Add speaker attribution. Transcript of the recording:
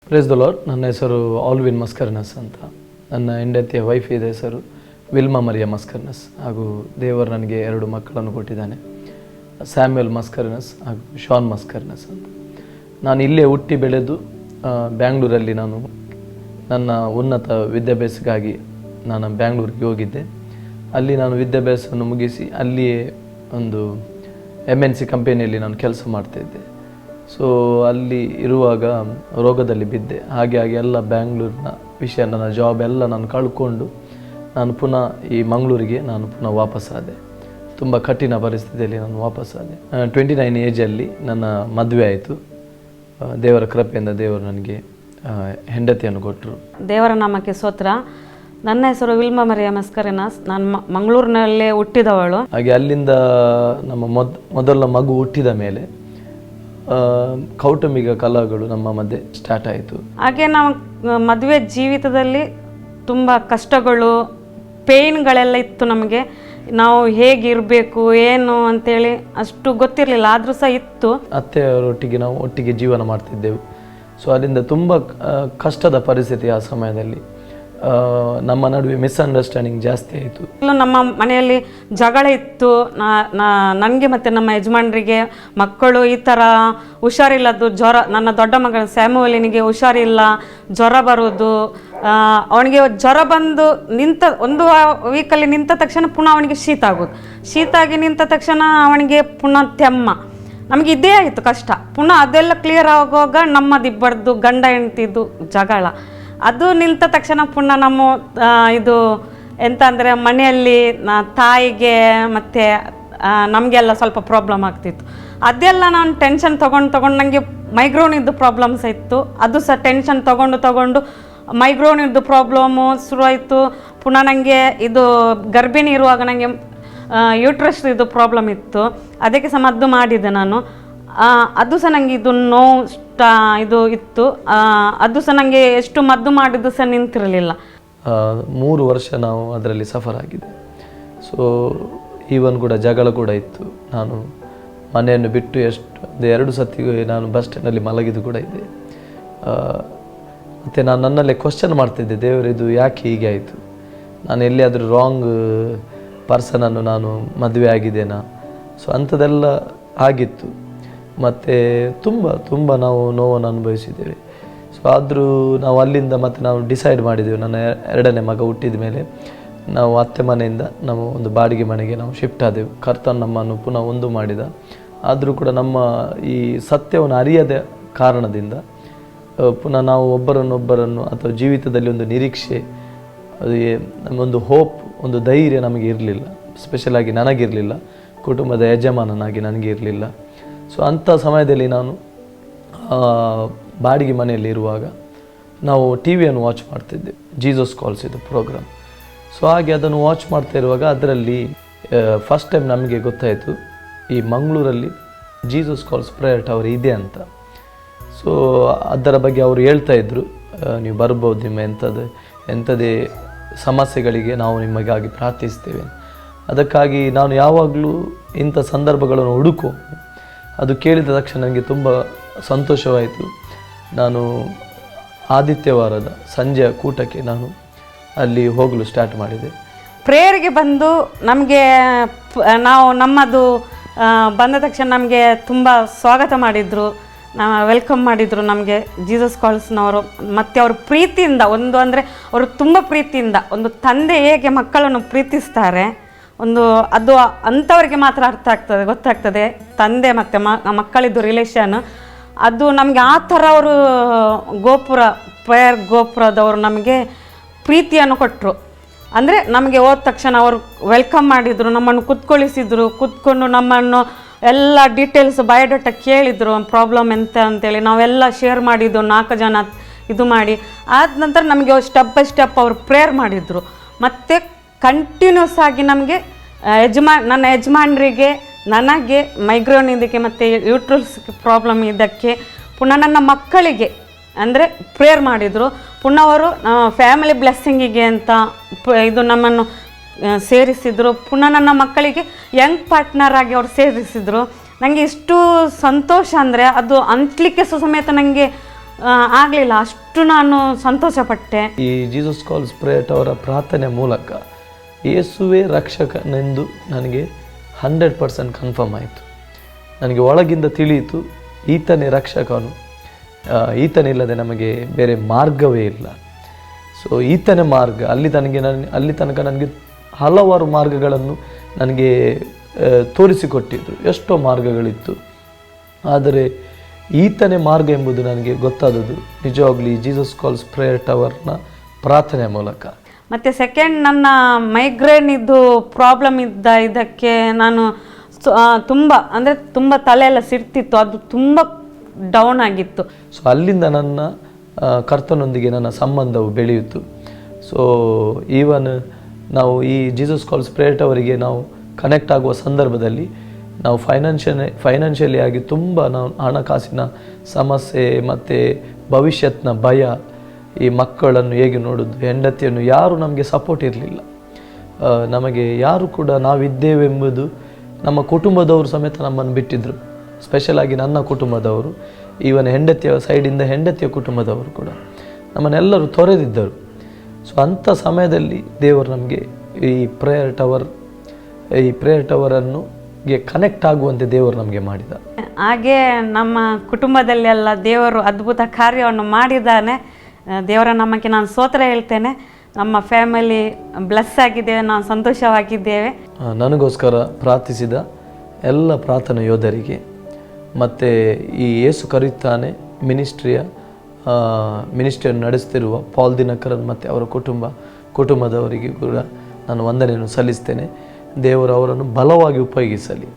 Speaker 1: Praise the lord. ನನ್ನ ಹೆಸರು Alvin ಮಸ್ಕರ್ನಸ್ ಅಂತ. ನನ್ನ ಹೆಂಡತಿಯ ವೈಫ್ ಇದೆ ಹೆಸರು ವಿಲ್ಮಾ ಮರಿಯಾ ಮಸ್ಕರ್ನಸ್. ಹಾಗೂ ದೇವರು ನನಗೆ 2 ಮಕ್ಕಳನ್ನು ಕೊಟ್ಟಿದ್ದಾನೆ, ಸ್ಯಾಮ್ಯುಯಲ್ ಮಸ್ಕರ್ನಸ್ ಹಾಗೂ ಶಾನ್ ಮಸ್ಕರ್ನಸ್ ಅಂತ. ನಾನು ಇಲ್ಲೇ ಹುಟ್ಟಿ ಬೆಳೆದು ಬ್ಯಾಂಗ್ಳೂರಲ್ಲಿ ನಾನು ನನ್ನ ಉನ್ನತ ವಿದ್ಯಾಭ್ಯಾಸಕ್ಕಾಗಿ ನಾನು ಬ್ಯಾಂಗ್ಳೂರಿಗೆ ಹೋಗಿದ್ದೆ. ಅಲ್ಲಿ ನಾನು ವಿದ್ಯಾಭ್ಯಾಸವನ್ನು ಮುಗಿಸಿ ಅಲ್ಲಿಯೇ ಒಂದು MNC ಕಂಪನಿಯಲ್ಲಿ ನಾನು ಕೆಲಸ ಮಾಡ್ತಾಯಿದ್ದೆ. ಸೊ ಅಲ್ಲಿ ಇರುವಾಗ ರೋಗದಲ್ಲಿ ಬಿದ್ದೆ. ಹಾಗೆ ಎಲ್ಲ ಬ್ಯಾಂಗ್ಳೂರಿನ ವಿಷಯ, ನನ್ನ ಜಾಬ್ ಎಲ್ಲ ನಾನು ಕಳ್ಕೊಂಡು ನಾನು ಪುನಃ ಈ ಮಂಗಳೂರಿಗೆ ನಾನು ಪುನಃ ವಾಪಸ್ಸಾದೆ. ತುಂಬ ಕಠಿಣ ಪರಿಸ್ಥಿತಿಯಲ್ಲಿ ನಾನು ವಾಪಸ್ಸಾದೆ. 29 ಏಜಲ್ಲಿ ನನ್ನ ಮದುವೆ ಆಯಿತು. ದೇವರ ಕೃಪೆಯಿಂದ ದೇವರು ನನಗೆ ಹೆಂಡತಿಯನ್ನು ಕೊಟ್ಟರು.
Speaker 2: ದೇವರ ನಾಮಕ್ಕೆ ಸ್ತೋತ್ರ. ನನ್ನ ಹೆಸರು ವಿಲ್ಮಾ ಮರಿಯಾ ಮಸ್ಕರ್ನಸ್. ನಾನು ಮಂಗಳೂರಿನಲ್ಲೇ ಹುಟ್ಟಿದವಳು.
Speaker 1: ಹಾಗೆ ಅಲ್ಲಿಂದ ನಮ್ಮ ಮೊದಲ ಮಗು ಹುಟ್ಟಿದ ಮೇಲೆ ಕೌಟುಂಬಿಕ ಕಲಹಗಳು ನಮ್ಮ ಮಧ್ಯೆ ಸ್ಟಾರ್ಟ್ ಆಯಿತು.
Speaker 2: ಹಾಗೆ ನಾವು ಮದುವೆ ಜೀವಿತದಲ್ಲಿ ತುಂಬ ಕಷ್ಟಗಳು, ಪೇಯ್ನ್ಗಳೆಲ್ಲ ಇತ್ತು ನಮಗೆ. ನಾವು ಹೇಗಿರಬೇಕು ಏನು ಅಂತೇಳಿ ಅಷ್ಟು ಗೊತ್ತಿರಲಿಲ್ಲ, ಆದರೂ ಸಹ ಇತ್ತು.
Speaker 1: ಅತ್ತೆಯವರೊಟ್ಟಿಗೆ ನಾವು ಒಟ್ಟಿಗೆ ಜೀವನ ಮಾಡ್ತಿದ್ದೆವು. ಸೊ ಅಲ್ಲಿಂದ ತುಂಬ ಕಷ್ಟದ ಪರಿಸ್ಥಿತಿ. ಆ ಸಮಯದಲ್ಲಿ ನಮ್ಮ ನಡುವೆ ಮಿಸ್ಅಂಡರ್ಸ್ಟ್ಯಾಂಡಿಂಗ್ ಜಾಸ್ತಿ ಆಯಿತು.
Speaker 2: ನಮ್ಮ ಮನೆಯಲ್ಲಿ ಜಗಳ ಇತ್ತು. ನನಗೆ ಮತ್ತು ನಮ್ಮ ಯಜಮಾನರಿಗೆ ಮಕ್ಕಳು ಈ ಥರ ಹುಷಾರಿಲ್ಲದ್ದು, ಜ್ವರ. ನನ್ನ ದೊಡ್ಡ ಮಗ ಸ್ಯಾಮುಯಲಿನಿಗೆ ಹುಷಾರಿಲ್ಲ, ಜ್ವರ ಬರೋದು. ಅವನಿಗೆ ಜ್ವರ ಬಂದು ಒಂದು ವೀಕಲ್ಲಿ ನಿಂತ ತಕ್ಷಣ ಪುನಃ ಅವನಿಗೆ ಶೀತ ಆಗೋದು. ಶೀತ ಆಗಿ ನಿಂತ ತಕ್ಷಣ ಅವನಿಗೆ ಪುನಃ ತೆಮ್ಮ. ನಮಗೆ ಇದೇ ಆಯಿತು ಕಷ್ಟ. ಪುನಃ ಅದೆಲ್ಲ ಕ್ಲಿಯರ್ ಆಗುವಾಗ ನಮ್ಮದಿಬ್ಬರದ್ದು ಗಂಡ ಹೆಂಡ್ತಿದ್ದು ಜಗಳ. ಅದು ನಿಂತ ತಕ್ಷಣ ಪುನಃ ನಮ್ಮ ಇದು ಎಂತ ಅಂದರೆ ಮನೆಯಲ್ಲಿ ತಾಯಿಗೆ ಮತ್ತು ನಮಗೆಲ್ಲ ಸ್ವಲ್ಪ ಪ್ರಾಬ್ಲಮ್ ಆಗ್ತಿತ್ತು. ಅದೆಲ್ಲ ನಾನು ಟೆನ್ಷನ್ ತೊಗೊಂಡು ನನಗೆ ಮೈಗ್ರೋನಿದ್ದು ಪ್ರಾಬ್ಲಮ್ಸ್ ಇತ್ತು. ಅದು ಸಹ ಟೆನ್ಷನ್ ತೊಗೊಂಡು ಮೈಗ್ರೋನಿದ್ದು ಪ್ರಾಬ್ಲಮ್ಮು ಶುರುವಾಯಿತು. ಪುನಃ ನನಗೆ ಇದು ಗರ್ಭಿಣಿ ಇರುವಾಗ ನನಗೆ ಯೂಟ್ರಸ್ ಇದು ಪ್ರಾಬ್ಲಮ್ ಇತ್ತು. ಅದಕ್ಕೆ ಸಹ ಮದ್ದು ಮಾಡಿದ್ದೆ ನಾನು. ಅದು ಸಹ ನನಗೆ ಇದು ನೋವು ಇದು ಇತ್ತು. ಅದು ಸಹ ನನಗೆ ಎಷ್ಟು ಮದ್ದು ಮಾಡಿದ್ದು ಸಹ ನಿಂತಿರಲಿಲ್ಲ.
Speaker 1: 3 ವರ್ಷ ನಾವು ಅದರಲ್ಲಿ ಸಫರ್ ಆಗಿದೆ. ಸೊ ಈವನ್ ಕೂಡ ಜಗಳ ಕೂಡ ಇತ್ತು. ನಾನು ಮನೆಯನ್ನು ಬಿಟ್ಟು ಒಂದು 2 ಸತಿ ನಾನು ಬಸ್ ಸ್ಟ್ಯಾಂಡಲ್ಲಿ ಮಲಗಿದ್ದು ಕೂಡ ಇದೆ. ಮತ್ತು ನಾನು ನನ್ನಲ್ಲೇ ಕ್ವಶನ್ ಮಾಡ್ತಿದ್ದೆ, ದೇವರಿದು ಯಾಕೆ ಹೀಗೆ ಆಯಿತು? ನಾನು ಎಲ್ಲಿಯಾದರೂ ರಾಂಗ್ ಪರ್ಸನನ್ನು ನಾನು ಮದುವೆ ಆಗಿದ್ದೇನಾ? ಸೊ ಅಂಥದ್ದೆಲ್ಲ ಆಗಿತ್ತು. ಮತ್ತು ತುಂಬ ನಾವು ನೋವನ್ನು ಅನುಭವಿಸಿದ್ದೇವೆ. ಸೊ ಆದರೂ ನಾವು ಅಲ್ಲಿಂದ ಮತ್ತೆ ನಾವು ಡಿಸೈಡ್ ಮಾಡಿದ್ದೆವು, ನನ್ನ 2ನೇ ಮಗ ಹುಟ್ಟಿದ ಮೇಲೆ ನಾವು ಅತ್ತೆ ಮನೆಯಿಂದ ನಾವು ಒಂದು ಬಾಡಿಗೆ ಮನೆಗೆ ನಾವು ಶಿಫ್ಟ್ ಆದೆವು. ಕರ್ತನ ನಮ್ಮನ್ನು ಪುನಃ ಒಂದು ಮಾಡಿದ. ಆದರೂ ಕೂಡ ನಮ್ಮ ಈ ಸತ್ಯವನ್ನು ಅರಿಯದ ಕಾರಣದಿಂದ ಪುನಃ ನಾವು ಒಬ್ಬರನ್ನು ಅಥವಾ ಜೀವಿತದಲ್ಲಿ ಒಂದು ನಿರೀಕ್ಷೆ, ಅದು ನಮ್ಮೊಂದು ಹೋಪ್, ಒಂದು ಧೈರ್ಯ ನಮಗೆ ಇರಲಿಲ್ಲ. ಸ್ಪೆಷಲಾಗಿ ನನಗಿರಲಿಲ್ಲ, ಕುಟುಂಬದ ಯಜಮಾನನಾಗಿ ನನಗೆ ಇರಲಿಲ್ಲ. ಸೊ ಅಂಥ ಸಮಯದಲ್ಲಿ ನಾನು ಬಾಡಿಗೆ ಮನೆಯಲ್ಲಿ ಇರುವಾಗ ನಾವು ಟಿವಿಯನ್ನು ವಾಚ್ ಮಾಡ್ತಿದ್ದೆ, ಜೀಸಸ್ ಕಾಲ್ಸ್ ಇದು ಪ್ರೋಗ್ರಾಮ್. ಸೊ ಹಾಗೆ ಅದನ್ನು ವಾಚ್ ಮಾಡ್ತಾ ಇರುವಾಗ ಅದರಲ್ಲಿ ಫಸ್ಟ್ ಟೈಮ್ ನಮಗೆ ಗೊತ್ತಾಯಿತು ಈ ಮಂಗಳೂರಲ್ಲಿ ಜೀಸಸ್ ಕಾಲ್ಸ್ ಪ್ರೇಯರ್ ಟವರ್ ಇದೆ ಅಂತ. ಸೊ ಅದರ ಬಗ್ಗೆ ಅವರು ಹೇಳ್ತಾ ಇದ್ದರು, ನೀವು ಬರ್ಬೋದು, ನಿಮ್ಮ ಎಂಥದೇ ಸಮಸ್ಯೆಗಳಿಗೆ ನಾವು ನಿಮಗಾಗಿ ಪ್ರಾರ್ಥಿಸ್ತೇವೆ. ಅದಕ್ಕಾಗಿ ನಾನು ಯಾವಾಗಲೂ ಇಂಥ ಸಂದರ್ಭಗಳನ್ನು ಹುಡುಕೋ. ಅದು ಕೇಳಿದ ತಕ್ಷಣ ನನಗೆ ತುಂಬ ಸಂತೋಷವಾಯಿತು. ನಾನು ಆದಿತ್ಯವಾರದ ಸಂಜೆಯ ಕೂಟಕ್ಕೆ ನಾನು ಅಲ್ಲಿ ಹೋಗಲು ಸ್ಟಾರ್ಟ್ ಮಾಡಿದೆ.
Speaker 2: ಪ್ರೇಯರ್ಗೆ ಬಂದು ನಮಗೆ ನಮ್ಮದು ಬಂದ ತಕ್ಷಣ ನಮಗೆ ತುಂಬ ಸ್ವಾಗತ ಮಾಡಿದರು, ವೆಲ್ಕಮ್ ಮಾಡಿದರು ನಮಗೆ ಜೀಸಸ್ ಕಾಲ್ಸ್ನವರು. ಮತ್ತು ಅವರು ಪ್ರೀತಿಯಿಂದ ಅವರು ತುಂಬ ಪ್ರೀತಿಯಿಂದ, ಒಂದು ತಂದೆ ಹೇಗೆ ಮಕ್ಕಳನ್ನು ಪ್ರೀತಿಸ್ತಾರೆ, ಅದು ಅಂಥವ್ರಿಗೆ ಮಾತ್ರ ಗೊತ್ತಾಗ್ತದೆ ತಂದೆ ಮತ್ತು ಮಕ್ಕಳಿದ್ದು ರಿಲೇಷನ್. ಅದು ನಮಗೆ ಆ ಥರ ಅವರು ಪ್ರೇಯರ್ ಗೋಪುರದವರು ನಮಗೆ ಪ್ರೀತಿಯನ್ನು ಕೊಟ್ಟರು. ಅಂದರೆ ನಮಗೆ ಹೋದ ತಕ್ಷಣ ಅವರು ವೆಲ್ಕಮ್ ಮಾಡಿದರು, ನಮ್ಮನ್ನು ಕೂತ್ಕೊಂಡು ನಮ್ಮನ್ನು ಎಲ್ಲ ಡೀಟೇಲ್ಸ್ ಬಯೋಡಾಟಾ ಕೇಳಿದರು, ಪ್ರಾಬ್ಲಮ್ ಎಂತ ಅಂತೇಳಿ ನಾವೆಲ್ಲ ಶೇರ್ ಮಾಡಿದ್ದು 4 ಜನ ಇದು ಮಾಡಿ. ಆದ ನಂತರ ನಮಗೆ ಸ್ಟೆಪ್ ಬೈ ಸ್ಟೆಪ್ ಅವರು ಪ್ರೇಯರ್ ಮಾಡಿದರು. ಮತ್ತು ಕಂಟಿನ್ಯೂಸ್ ಆಗಿ ನಮಗೆ ನನ್ನ ಯಜಮಾನರಿಗೆ, ನನಗೆ ಮೈಗ್ರೇನ್ ಇದಕ್ಕೆ ಮತ್ತು ಯೂಟ್ರಸ್ ಪ್ರಾಬ್ಲಮ್ ಇದಕ್ಕೆ, ಪುನಃ ನನ್ನ ಮಕ್ಕಳಿಗೆ ಅಂದರೆ ಪ್ರೇಯರ್ ಮಾಡಿದರು. ಪುನಃ ಅವರು ಫ್ಯಾಮಿಲಿ ಬ್ಲೆಸ್ಸಿಂಗಿಗೆ ಅಂತ ಇದು ನಮ್ಮನ್ನು ಸೇರಿಸಿದರು. ಪುನಃ ನನ್ನ ಮಕ್ಕಳಿಗೆ ಯಂಗ್ ಪಾರ್ಟ್ನರ್ ಆಗಿ ಅವರು ಸೇರಿಸಿದರು. ನನಗೆ ಇಷ್ಟು ಸಂತೋಷ ಅಂದರೆ ಅದು ಅನ್ಲಿಕ್ಕೆ ಸಮೇತ ನನಗೆ ಆಗಲಿಲ್ಲ, ಅಷ್ಟು ನಾನು ಸಂತೋಷಪಟ್ಟೆ.
Speaker 1: ಈ ಜೀಸಸ್ ಕಾಲ್ಸ್ ಪ್ರೇಯರ್ ಅವರ ಪ್ರಾರ್ಥನೆ ಮೂಲಕ ಯೇಸುವೇ ರಕ್ಷಕನೆಂದು ನನಗೆ 100% ಕನ್ಫರ್ಮ್ ಆಯಿತು. ನನಗೆ ಒಳಗಿಂದ ತಿಳಿಯಿತು, ಈತನೇ ರಕ್ಷಕನು, ಈತನಿಲ್ಲದೆ ನಮಗೆ ಬೇರೆ ಮಾರ್ಗವೇ ಇಲ್ಲ. ಸೊ ಈತನೇ ಮಾರ್ಗ. ಅಲ್ಲಿ ತನಕ ನನಗೆ ಹಲವಾರು ಮಾರ್ಗಗಳನ್ನು ನನಗೆ ತೋರಿಸಿಕೊಟ್ಟಿದ್ರು, ಎಷ್ಟೋ ಮಾರ್ಗಗಳಿತ್ತು. ಆದರೆ ಈತನೇ ಮಾರ್ಗ ಎಂಬುದು ನನಗೆ ಗೊತ್ತಾದದ್ದು ನಿಜವಾಗ್ಲೂ ಈ ಜೀಸಸ್ ಕಾಲ್ಸ್ ಪ್ರೇಯರ್ ಟವರ್ನ ಪ್ರಾರ್ಥನೆ ಮೂಲಕ.
Speaker 2: ಮತ್ತು ಸೆಕೆಂಡ್, ನನ್ನ ಮೈಗ್ರೇನ್ ಇದ್ದು ಪ್ರಾಬ್ಲಮ್ ಇದಕ್ಕೆ ನಾನು ತುಂಬ ತಲೆಯೆಲ್ಲ ಸಿಡ್ತಿತ್ತು, ಅದು ತುಂಬ ಡೌನ್ ಆಗಿತ್ತು.
Speaker 1: ಸೊ ಅಲ್ಲಿಂದ ನನ್ನ ಕರ್ತನೊಂದಿಗೆ ನನ್ನ ಸಂಬಂಧವು ಬೆಳೆಯಿತು. ಸೊ ಈವನ್ ನಾವು ಈ ಜೀಸಸ್ ಕಾಲ್ಸ್ ಪ್ರೇಯರ್ ಟವರಿಗೆ ನಾವು ಕನೆಕ್ಟ್ ಆಗುವ ಸಂದರ್ಭದಲ್ಲಿ ನಾವು ಫೈನಾನ್ಷಿಯಲಿ ಆಗಿ ತುಂಬ ನಾವು ಹಣಕಾಸಿನ ಸಮಸ್ಯೆ ಮತ್ತು ಭವಿಷ್ಯತ್ನ ಭಯ, ಈ ಮಕ್ಕಳನ್ನು ಹೇಗೆ ನೋಡೋದು, ಹೆಂಡತಿಯನ್ನು, ಯಾರು ನಮಗೆ ಸಪೋರ್ಟ್ ಇರಲಿಲ್ಲ. ನಮಗೆ ಯಾರು ಕೂಡ ನಾವಿದ್ದೇವೆಂಬುದು, ನಮ್ಮ ಕುಟುಂಬದವರು ಸಮೇತ ನಮ್ಮನ್ನು ಬಿಟ್ಟಿದ್ದರು. ಸ್ಪೆಷಲಾಗಿ ನನ್ನ ಕುಟುಂಬದವರು, ಈವನ್ ಹೆಂಡತಿಯ ಕುಟುಂಬದವರು ಕೂಡ ನಮ್ಮನ್ನೆಲ್ಲರೂ ತೊರೆದಿದ್ದರು. ಸೊ ಅಂಥ ಸಮಯದಲ್ಲಿ ದೇವರು ನಮಗೆ ಈ ಪ್ರೇಯರ್ ಟವರನ್ನು ಕನೆಕ್ಟ್ ಆಗುವಂತೆ ದೇವರು ನಮಗೆ ಮಾಡಿದ.
Speaker 2: ಹಾಗೆ ನಮ್ಮ ಕುಟುಂಬದಲ್ಲೆಲ್ಲ ದೇವರು ಅದ್ಭುತ ಕಾರ್ಯವನ್ನು ಮಾಡಿದ್ದಾನೆ. ದೇವರ ನಮಗೆ ನಾನು ಸ್ತೋತ್ರ ಹೇಳ್ತೇನೆ. ನಮ್ಮ ಫ್ಯಾಮಿಲಿ ಬ್ಲೆಸ್ ಆಗಿದ್ದೇವೆ, ನಾವು ಸಂತೋಷವಾಗಿದ್ದೇವೆ.
Speaker 1: ನನಗೋಸ್ಕರ ಪ್ರಾರ್ಥಿಸಿದ ಎಲ್ಲ ಪ್ರಾರ್ಥನಾ ಯೋಧರಿಗೆ ಮತ್ತು ಈ ಯೇಸು ಕರೆಯುತ್ತಾನೆ ಮಿನಿಸ್ಟ್ರಿಯನ್ನು ನಡೆಸ್ತಿರುವ ಪಾಲ್ ದಿನಕರನ್ ಮತ್ತು ಅವರ ಕುಟುಂಬದವರಿಗೆ ಕೂಡ ನಾನು ವಂದನೆಯನ್ನು ಸಲ್ಲಿಸ್ತೇನೆ. ದೇವರು ಅವರನ್ನು ಬಲವಾಗಿ ಉಪಯೋಗಿಸಲಿ.